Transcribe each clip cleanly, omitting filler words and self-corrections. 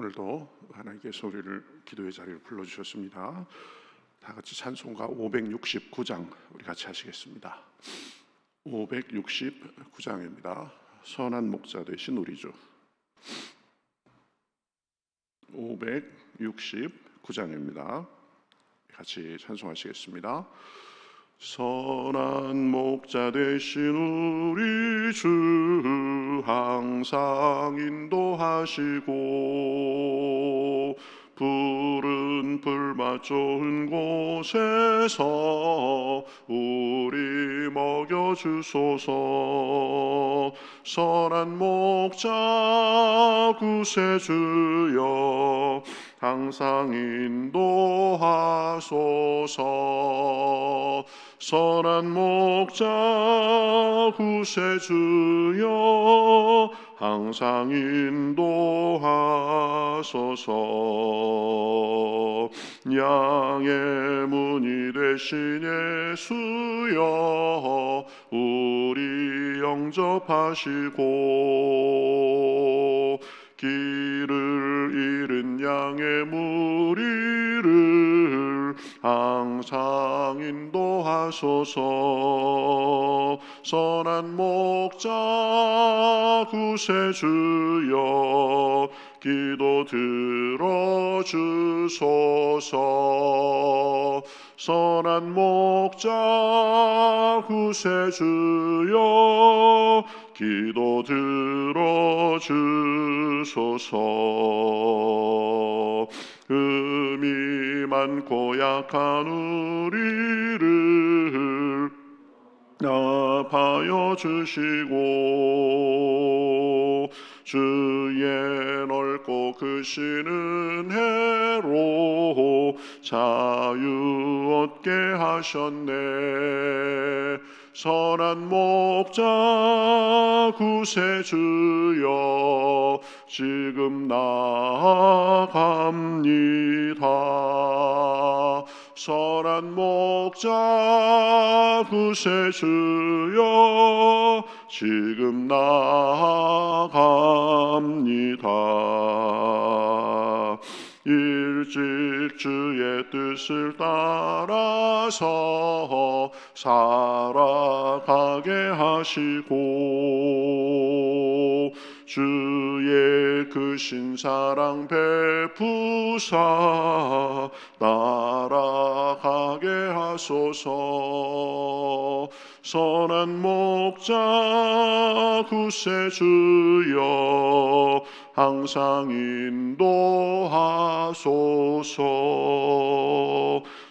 오늘도 하나님께 소리를 기도의 자리를 불러주셨습니다. 다 같이 찬송가 569장 우리 같이 하시겠습니다. 569장입니다. 선한 목자 되신 우리 주. 569장입니다. 같이 찬송하시겠습니다. 선한 목자 되신 우리 주 항상 인도하시고 푸른 풀맛 좋은 곳에서 우리 먹여주소서. 선한 목자 구세주여 항상 인도하소서. 선한 목자 구세주여 항상 인도하소서. 양의 문이 되신 예수여 우리 영접하시고 길을 잃은 양의 무리를 항상 인도하소서. 선한 목자 구세주여 기도 들어주소서. 선한 목자 구세주여 기도 들어주소서. 흠이 많고 약한 우리를 아파여 주시고 주의 넓고 크신 은혜로 자유 얻게 하셨네. 선한 목자 구세주여 지금 나아갑니다. 선한 목자 구세주여 지금 나아갑니다. 일찍 주의 뜻을 따라서 살아가게 하시고 주의 크신 사랑 베푸사 날아가게 하소서. 선한 목자 구세주여 항상 인도하소서.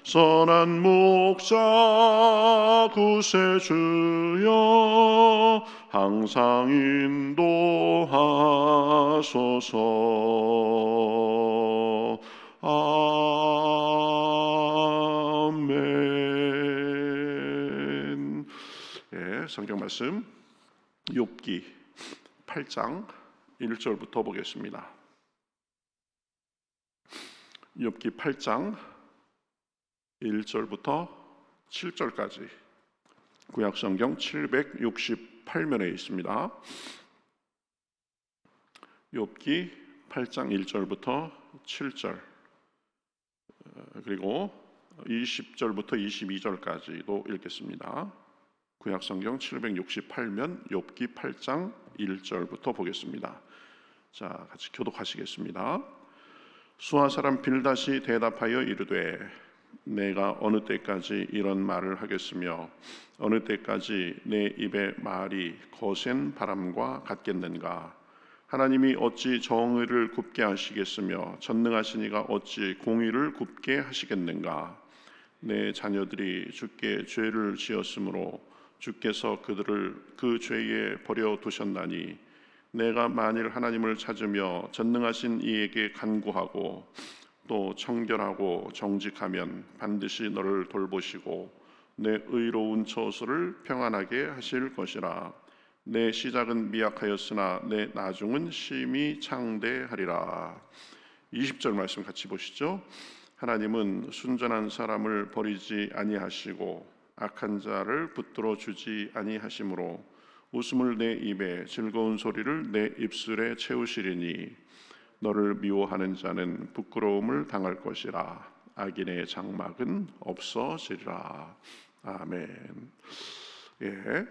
선한 목자 구세주여 항상 인도하소서. 아멘. 예, 성경 말씀 욥기 8장 1절부터 보겠습니다. 욥기 8장 1절부터 7절까지 구약성경 768면에 있습니다. 욥기 8장 1절부터 7절 그리고 20절부터 22절까지도 읽겠습니다. 구약성경 768면 욥기 8장 1절부터 보겠습니다. 자, 같이 교독하시겠습니다. 수아 사람 빌닷이 대답하여 이르되 내가 어느 때까지 이런 말을 하겠으며 어느 때까지 내 입의 말이 거센 바람과 같겠는가. 하나님이 어찌 정의를 굽게 하시겠으며 전능하신 이가 어찌 공의를 굽게 하시겠는가. 내 자녀들이 주께 죄를 지었으므로 주께서 그들을 그 죄에 버려두셨나니 내가 만일 하나님을 찾으며 전능하신 이에게 간구하고 또 청결하고 정직하면 반드시 너를 돌보시고 내 의로운 처소를 평안하게 하실 것이라. 내 시작은 미약하였으나 내 나중은 심히 창대하리라. 20절 말씀 같이 보시죠. 하나님은 순전한 사람을 버리지 아니하시고 악한 자를 붙들어 주지 아니하심으로 웃음을 내 입에 즐거운 소리를 내 입술에 채우시리니 너를 미워하는 자는 부끄러움을 당할 것이라. 악인의 장막은 없어지리라. 아멘. 예,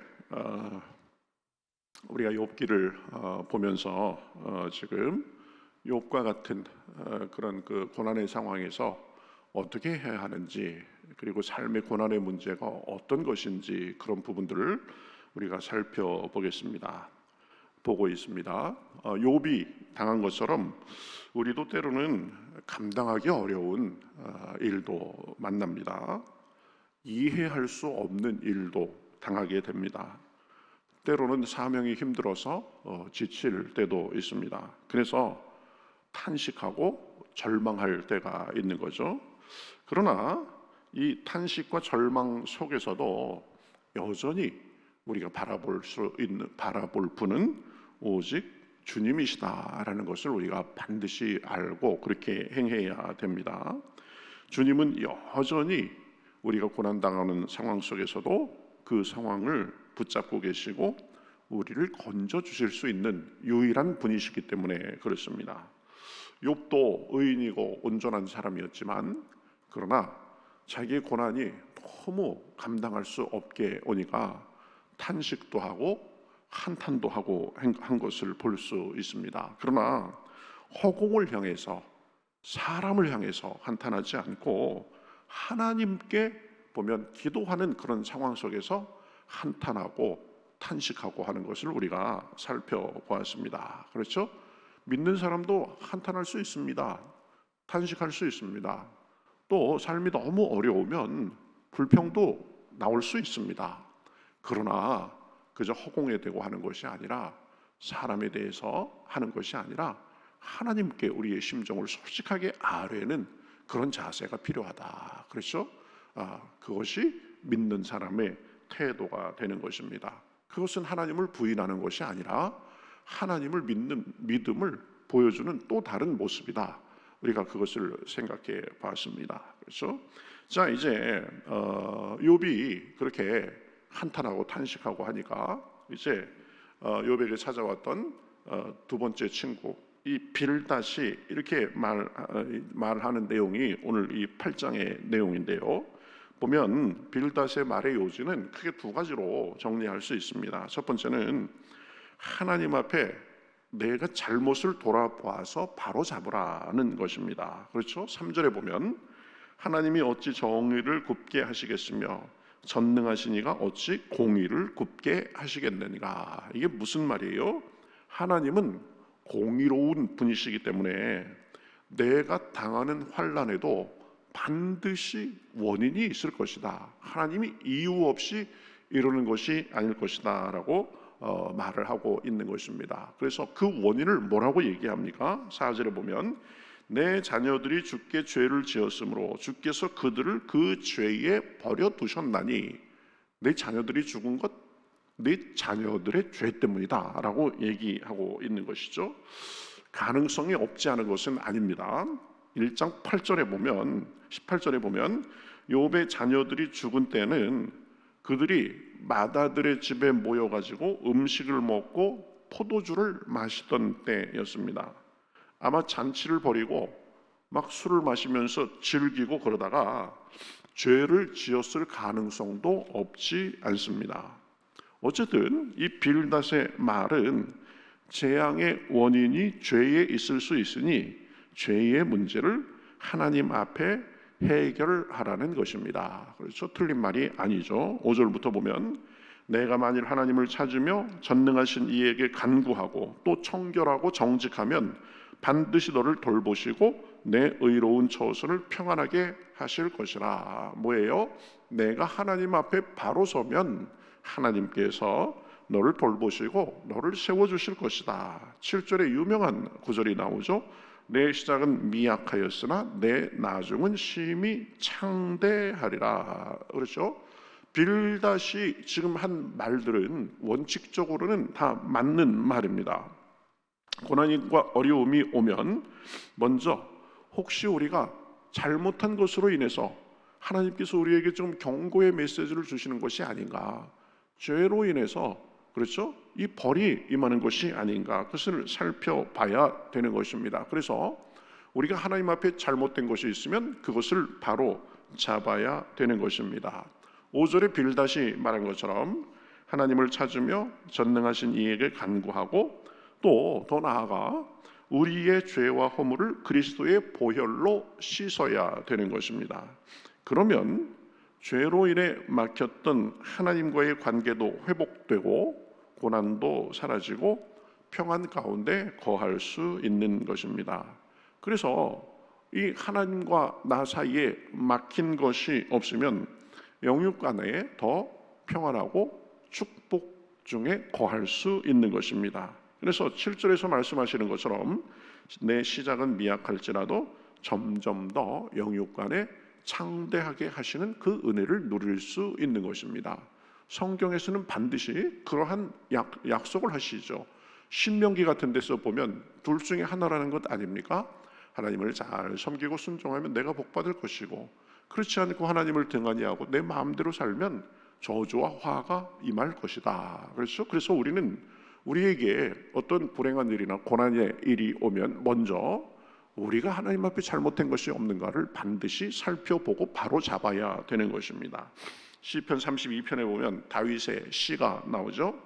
우리가 욥기를 보면서 지금 욥과 같은 그런 그 고난의 상황에서 어떻게 해야 하는지, 그리고 삶의 고난의 문제가 어떤 것인지, 그런 부분들을 우리가 살펴보겠습니다. 보고 있습니다. 욥이 당한 것처럼 우리도 때로는 감당하기 어려운 일도 만납니다. 이해할 수 없는 일도 당하게 됩니다. 때로는 사명이 힘들어서 지칠 때도 있습니다. 그래서 탄식하고 절망할 때가 있는 거죠. 그러나 이 탄식과 절망 속에서도 여전히 우리가 바라볼 분은 오직 주님이시다라는 것을 우리가 반드시 알고 그렇게 행해야 됩니다. 주님은 여전히 우리가 고난당하는 상황 속에서도 그 상황을 붙잡고 계시고 우리를 건져 주실 수 있는 유일한 분이시기 때문에 그렇습니다. 욥도 의인이고 온전한 사람이었지만, 그러나 자기의 고난이 너무 감당할 수 없게 오니까 탄식도 하고 한탄도 하고 한 것을 볼 수 있습니다. 그러나 허공을 향해서, 사람을 향해서 한탄하지 않고 하나님께 보면 기도하는 그런 상황 속에서 한탄하고 탄식하고 하는 것을 우리가 살펴보았습니다. 그렇죠? 믿는 사람도 한탄할 수 있습니다. 탄식할 수 있습니다. 또 삶이 너무 어려우면 불평도 나올 수 있습니다. 그러나 그저 허공에 대고 하는 것이 아니라, 사람에 대해서 하는 것이 아니라 하나님께 우리의 심정을 솔직하게 아뢰는 그런 자세가 필요하다. 그렇죠? 그것이 믿는 사람의 태도가 되는 것입니다. 그것은 하나님을 부인하는 것이 아니라 하나님을 믿는 믿음을 보여주는 또 다른 모습이다. 우리가 그것을 생각해 봤습니다. 그렇죠? 자, 이제 욥이 그렇게 한탄하고 탄식하고 하니까 이제 욥에게 찾아왔던 두 번째 친구, 이 빌닷이 이렇게 말하는 내용이 오늘 이 8장의 내용인데요. 보면 빌닷의 말의 요지는 크게 두 가지로 정리할 수 있습니다. 첫 번째는 하나님 앞에 내가 잘못을 돌아보아서 바로 잡으라는 것입니다. 그렇죠? 3절에 보면 하나님이 어찌 정의를 굽게 하시겠으며 전능하신 이가 어찌 공의를 굽게 하시겠느니가. 이게 무슨 말이에요? 하나님은 공의로운 분이시기 때문에 내가 당하는 환난에도 반드시 원인이 있을 것이다. 하나님이 이유 없이 이루는 것이 아닐 것이다 라고 말을 하고 있는 것입니다. 그래서 그 원인을 뭐라고 얘기합니까? 4절에 보면 내 자녀들이 주께 죄를 지었으므로 주께서 그들을 그 죄에 버려두셨나니, 내 자녀들이 죽은 것 내 자녀들의 죄 때문이다 라고 얘기하고 있는 것이죠. 가능성이 없지 않은 것은 아닙니다. 1장 8절에 보면 18절에 보면 욥의 자녀들이 죽은 때는 그들이 마다들의 집에 모여가지고 음식을 먹고 포도주를 마시던 때였습니다. 아마 잔치를 벌이고 막 술을 마시면서 즐기고 그러다가 죄를 지었을 가능성도 없지 않습니다. 어쨌든 이 빌닷의 말은 재앙의 원인이 죄에 있을 수 있으니 죄의 문제를 하나님 앞에 해결하라는 것입니다. 그렇죠? 틀린 말이 아니죠. 5절부터 보면 내가 만일 하나님을 찾으며 전능하신 이에게 간구하고 또 청결하고 정직하면 반드시 너를 돌보시고 내 의로운 처소를 평안하게 하실 것이라. 뭐예요? 내가 하나님 앞에 바로 서면 하나님께서 너를 돌보시고 너를 세워주실 것이다. 7절에 유명한 구절이 나오죠. 내 시작은 미약하였으나 내 나중은 심히 창대하리라. 그렇죠? 빌닷이 지금 한 말들은 원칙적으로는 다 맞는 말입니다. 고난과 어려움이 오면 먼저 혹시 우리가 잘못한 것으로 인해서 하나님께서 우리에게 좀 경고의 메시지를 주시는 것이 아닌가, 죄로 인해서, 그렇죠? 이 벌이 임하는 것이 아닌가, 그것을 살펴봐야 되는 것입니다. 그래서 우리가 하나님 앞에 잘못된 것이 있으면 그것을 바로 잡아야 되는 것입니다. 5절에 빌닷이 말한 것처럼 하나님을 찾으며 전능하신 이에게 간구하고, 또 더 나아가 우리의 죄와 허물을 그리스도의 보혈로 씻어야 되는 것입니다. 그러면 죄로 인해 막혔던 하나님과의 관계도 회복되고 고난도 사라지고 평안 가운데 거할 수 있는 것입니다. 그래서 이 하나님과 나 사이에 막힌 것이 없으면 영육 간에 더 평안하고 축복 중에 거할 수 있는 것입니다. 그래서 7절에서 말씀하시는 것처럼 내 시작은 미약할지라도 점점 더 영육 간에 창대하게 하시는 그 은혜를 누릴 수 있는 것입니다. 성경에서는 반드시 그러한 약속을 하시죠. 신명기 같은 데서 보면 둘 중에 하나라는 것 아닙니까? 하나님을 잘 섬기고 순종하면 내가 복받을 것이고, 그렇지 않고 하나님을 등한히 하고 내 마음대로 살면 저주와 화가 임할 것이다. 그래서 우리는 우리에게 어떤 불행한 일이나 고난의 일이 오면 먼저 우리가 하나님 앞에 잘못된 것이 없는가를 반드시 살펴보고 바로 잡아야 되는 것입니다. 시편 32편에 보면 다윗의 시가 나오죠.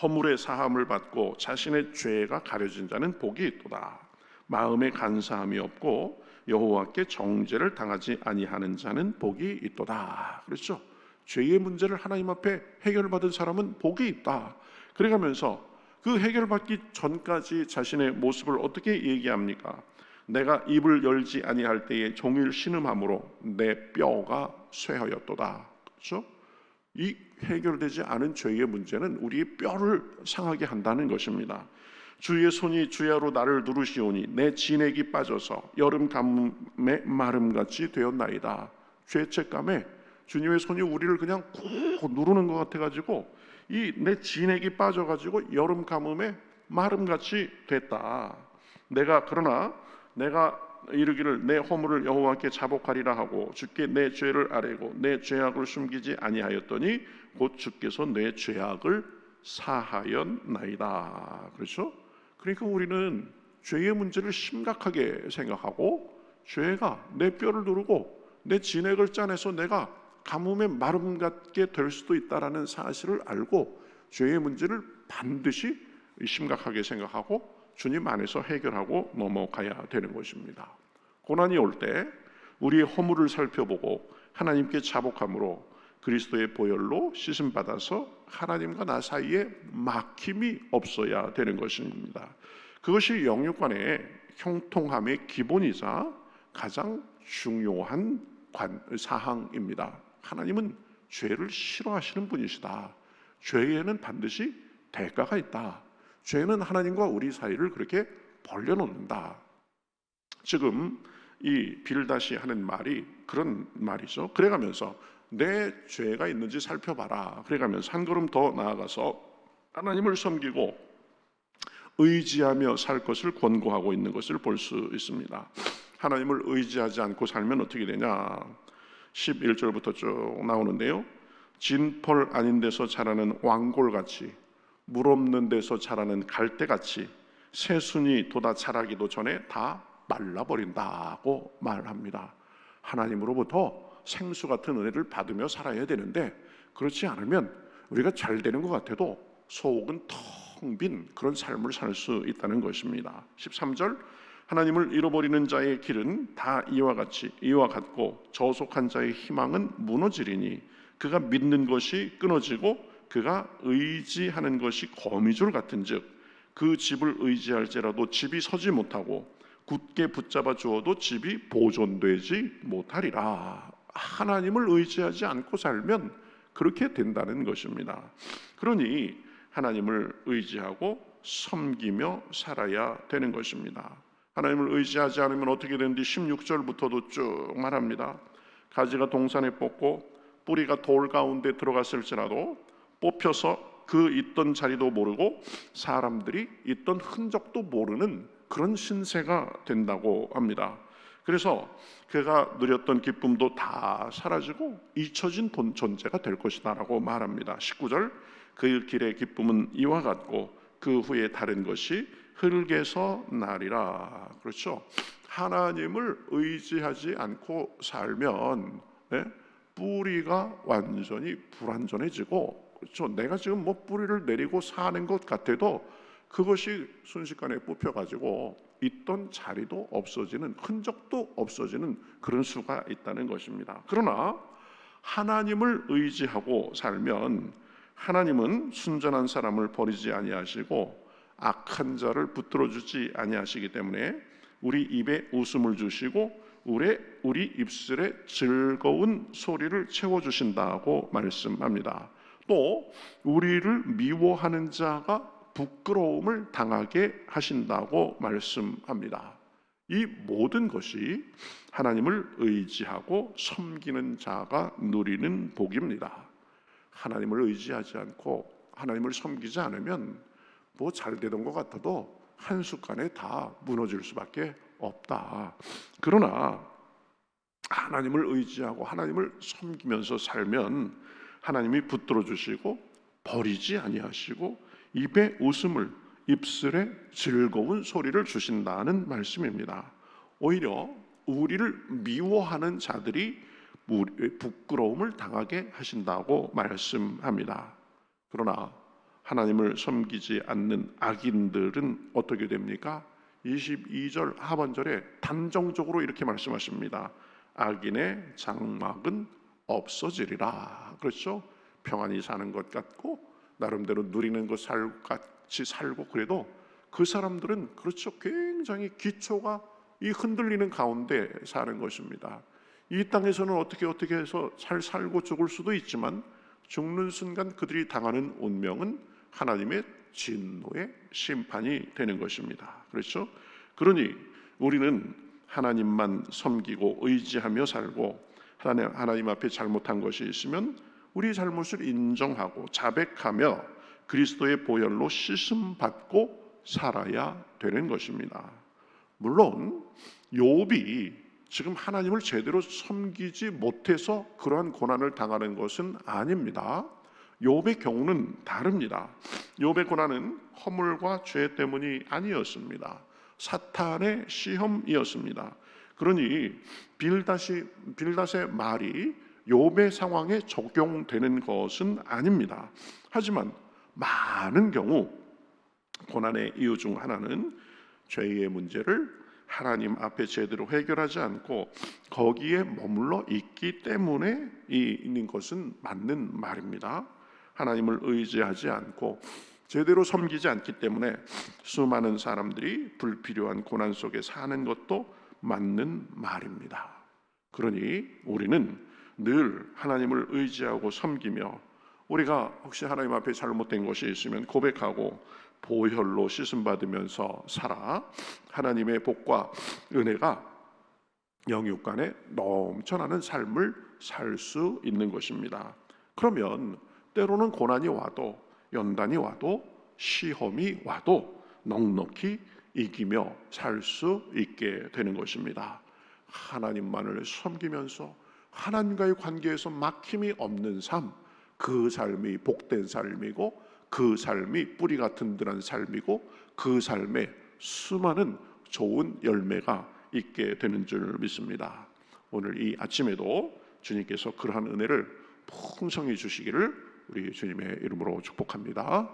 허물의 사함을 받고 자신의 죄가 가려진 자는 복이 있도다. 마음에 간사함이 없고 여호와께 정죄를 당하지 아니하는 자는 복이 있도다. 그렇죠? 죄의 문제를 하나님 앞에 해결받은 사람은 복이 있다. 그래가면서 그 해결받기 전까지 자신의 모습을 어떻게 얘기합니까? 내가 입을 열지 아니할 때에 종일 신음함으로 내 뼈가 쇠하였도다. 그렇죠? 이 해결되지 않은 죄의 문제는 우리의 뼈를 상하게 한다는 것입니다. 주의 손이 주야로 나를 누르시오니 내 진액이 빠져서 여름 가뭄의 마름같이 되었나이다. 죄책감에 주님의 손이 우리를 그냥 꾹 누르는 것 같아가지고 이 내 진액이 빠져가지고 여름 가뭄에 마름같이 됐다. 그러나 내가 이르기를 내 허물을 여호와께 자복하리라 하고 주께 내 죄를 아뢰고 내 죄악을 숨기지 아니하였더니 곧 주께서 내 죄악을 사하였나이다. 그렇죠? 그러니까 우리는 죄의 문제를 심각하게 생각하고 죄가 내 뼈를 누르고 내 진액을 짜내서 내가 가뭄에 마름 같게 될 수도 있다라는 사실을 알고 죄의 문제를 반드시 심각하게 생각하고 주님 안에서 해결하고 넘어가야 되는 것입니다. 고난이 올 때 우리의 허물을 살펴보고 하나님께 자복함으로 그리스도의 보혈로 씻음 받아서 하나님과 나 사이에 막힘이 없어야 되는 것입니다. 그것이 영육 간의 형통함의 기본이자 가장 중요한 사항입니다. 하나님은 죄를 싫어하시는 분이시다. 죄에는 반드시 대가가 있다. 죄는 하나님과 우리 사이를 그렇게 벌려놓는다. 지금 이 빌닷이 하는 말이 그런 말이죠. 그래가면서 내 죄가 있는지 살펴봐라. 그래가면서 한 걸음 더 나아가서 하나님을 섬기고 의지하며 살 것을 권고하고 있는 것을 볼 수 있습니다. 하나님을 의지하지 않고 살면 어떻게 되냐? 11절부터 쭉 나오는데요. 진펄 아닌 데서 자라는 왕골같이, 물 없는 데서 자라는 갈대같이 새순이 돋아 자라기도 전에 다 말라버린다고 말합니다. 하나님으로부터 생수 같은 은혜를 받으며 살아야 되는데 그렇지 않으면 우리가 잘 되는 것 같아도 속은 텅 빈 그런 삶을 살 수 있다는 것입니다. 13절, 하나님을 잃어버리는 자의 길은 다 이와 같고 저속한 자의 희망은 무너지리니 그가 믿는 것이 끊어지고 그가 의지하는 것이 거미줄 같은즉 그 집을 의지할지라도 집이 서지 못하고 굳게 붙잡아 주어도 집이 보존되지 못하리라. 하나님을 의지하지 않고 살면 그렇게 된다는 것입니다. 그러니 하나님을 의지하고 섬기며 살아야 되는 것입니다. 하나님을 의지하지 않으면 어떻게 되는지 16절부터도 쭉 말합니다. 가지가 동산에 뻗고 뿌리가 돌 가운데 들어갔을지라도 뽑혀서 그 있던 자리도 모르고 사람들이 있던 흔적도 모르는 그런 신세가 된다고 합니다. 그래서 그가 누렸던 기쁨도 다 사라지고 잊혀진 존재가 될 것이다 라고 말합니다. 19절, 그 길의 기쁨은 이와 같고 그 후에 다른 것이 흙에서 나리라. 그렇죠? 하나님을 의지하지 않고 살면 뿌리가 완전히 불완전해지고, 그렇죠? 내가 지금 뭐 뿌리를 내리고 사는 것 같아도 그것이 순식간에 뽑혀가지고 있던 자리도 없어지는, 흔적도 없어지는 그런 수가 있다는 것입니다. 그러나 하나님을 의지하고 살면 하나님은 순전한 사람을 버리지 아니하시고 악한 자를 붙들어 주지 아니하시기 때문에 우리 입에 웃음을 주시고 우리 입술에 즐거운 소리를 채워 주신다고 말씀합니다. 또 우리를 미워하는 자가 부끄러움을 당하게 하신다고 말씀합니다. 이 모든 것이 하나님을 의지하고 섬기는 자가 누리는 복입니다. 하나님을 의지하지 않고 하나님을 섬기지 않으면 뭐 잘 되던 것 같아도 한순간에 다 무너질 수밖에 없다. 그러나 하나님을 의지하고 하나님을 섬기면서 살면 하나님이 붙들어 주시고 버리지 아니하시고 입에 웃음을, 입술에 즐거운 소리를 주신다는 말씀입니다. 오히려 우리를 미워하는 자들이 부끄러움을 당하게 하신다고 말씀합니다. 그러나 하나님을 섬기지 않는 악인들은 어떻게 됩니까? 22절 하반절에 단정적으로 이렇게 말씀하십니다. 악인의 장막은 없어지리라. 그렇죠? 평안히 사는 것 같고 나름대로 누리는 것 같이 살고, 그래도 그 사람들은 그렇죠, 굉장히 기초가 이 흔들리는 가운데 사는 것입니다. 이 땅에서는 어떻게 해서 잘 살고 죽을 수도 있지만 죽는 순간 그들이 당하는 운명은 하나님의 진노의 심판이 되는 것입니다. 그렇죠? 그러니 우리는 하나님만 섬기고 의지하며 살고, 하나님 앞에 잘못한 것이 있으면 우리 잘못을 인정하고 자백하며 그리스도의 보혈로 씻음 받고 살아야 되는 것입니다. 물론 욥이 지금 하나님을 제대로 섬기지 못해서 그러한 고난을 당하는 것은 아닙니다. 욥의 경우는 다릅니다. 욥의 고난은 허물과 죄 때문이 아니었습니다. 사탄의 시험이었습니다. 그러니 빌닷의 말이 욥의 상황에 적용되는 것은 아닙니다. 하지만 많은 경우 고난의 이유 중 하나는 죄의 문제를 하나님 앞에 제대로 해결하지 않고 거기에 머물러 있기 때문에 있는 것은 맞는 말입니다. 하나님을 의지하지 않고 제대로 섬기지 않기 때문에 수많은 사람들이 불필요한 고난 속에 사는 것도 맞는 말입니다. 그러니 우리는 늘 하나님을 의지하고 섬기며, 우리가 혹시 하나님 앞에 잘못된 것이 있으면 고백하고 보혈로 씻음 받으면서 살아 하나님의 복과 은혜가 영육간에 넘쳐나는 삶을 살 수 있는 것입니다. 그러면 때로는 고난이 와도, 연단이 와도, 시험이 와도 넉넉히 이기며 살 수 있게 되는 것입니다. 하나님만을 섬기면서 하나님과의 관계에서 막힘이 없는 삶, 그 삶이 복된 삶이고 그 삶이 뿌리가 든든한 삶이고 그 삶에 수많은 좋은 열매가 있게 되는 줄 믿습니다. 오늘 이 아침에도 주님께서 그러한 은혜를 풍성히 주시기를 우리 주님의 이름으로 축복합니다.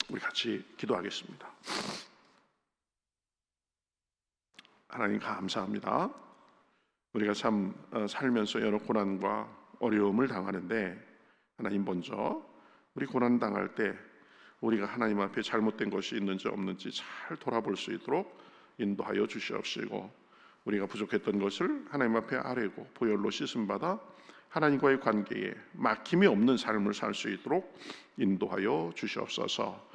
우리 같이 기도하겠습니다. 하나님 감사합니다. 우리가 참 살면서 여러 고난과 어려움을 당하는데, 하나님 먼저 우리 고난 당할 때 우리가 하나님 앞에 잘못된 것이 있는지 없는지 잘 돌아볼 수 있도록 인도하여 주시옵시고, 우리가 부족했던 것을 하나님 앞에 아뢰고 보혈로 씻음 받아 하나님과의 관계에 막힘이 없는 삶을 살 수 있도록 인도하여 주시옵소서.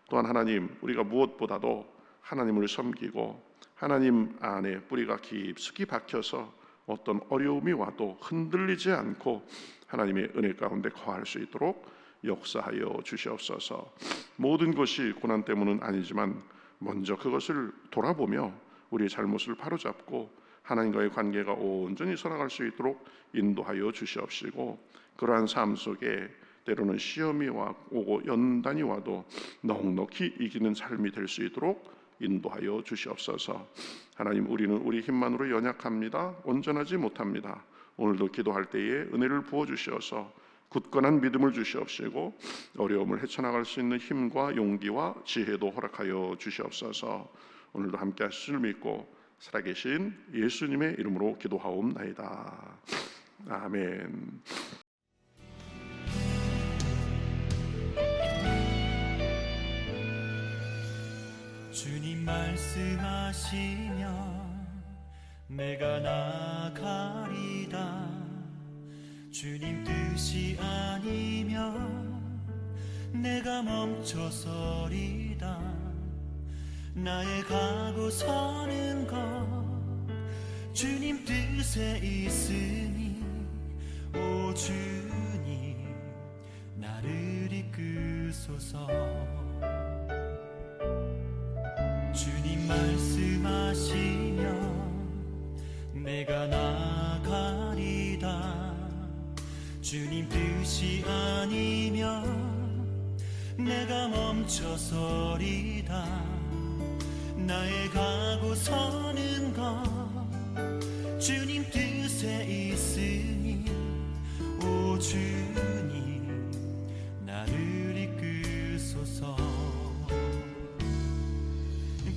또한 하나님, 우리가 무엇보다도 하나님을 섬기고 하나님 안에 뿌리가 깊숙이 박혀서 어떤 어려움이 와도 흔들리지 않고 하나님의 은혜 가운데 거할 수 있도록 역사하여 주시옵소서. 모든 것이 고난 때문은 아니지만 먼저 그것을 돌아보며 우리의 잘못을 바로잡고 하나님과의 관계가 온전히 살아갈 수 있도록 인도하여 주시옵시고, 그러한 삶 속에 때로는 시험이 오고 연단이 와도 넉넉히 이기는 삶이 될 수 있도록 인도하여 주시옵소서. 하나님, 우리는 우리 힘만으로 연약합니다. 온전하지 못합니다. 오늘도 기도할 때에 은혜를 부어주시어서 굳건한 믿음을 주시옵시고 어려움을 헤쳐나갈 수 있는 힘과 용기와 지혜도 허락하여 주시옵소서. 오늘도 함께 하실 줄 믿고 살아계신 예수님의 이름으로 기도하옵나이다. 아멘. 주님 말씀하시면 내가 나가리다. 주님 뜻이 아니면 내가 멈춰서리다. 나의 가고 서는 것 주님 뜻에 있으니 오 주님 나를 이끄소서. 주님 말씀하시면 내가 나가리다. 주님 뜻이 아니면 내가 멈춰서리다. 나의 가고 서는 것 주님 뜻에 있으니 오 주님 나를 이끄소서.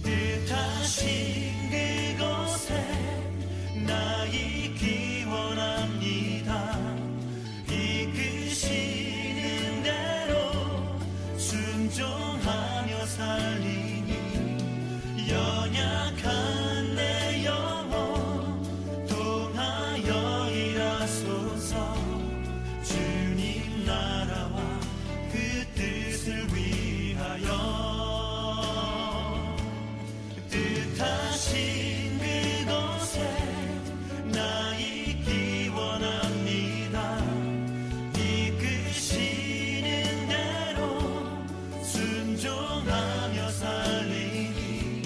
뜻하신 그곳에 나 있기 원합니다. 이끄시는 대로 순종하며 살리니 연약한 내 영혼 통하여 일하소서. 주님 나라와 그 뜻을 위하여 뜻하신 그곳에 나 있기 원합니다. 이끄시는 대로 순종하며 살리니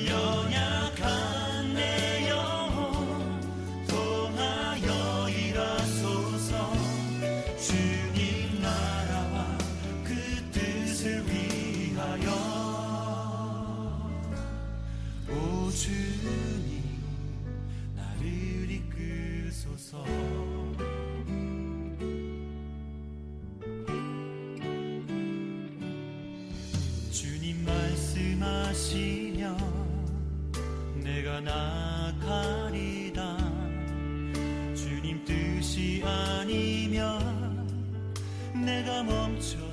연약한 내 영혼 통하여 일하소서. 주님 나라와 그 뜻을 위하여 오 주님 나를 이끄소서. 주님 말씀하시면 내가 나가리다. 주님 뜻이 아니면 내가 멈춰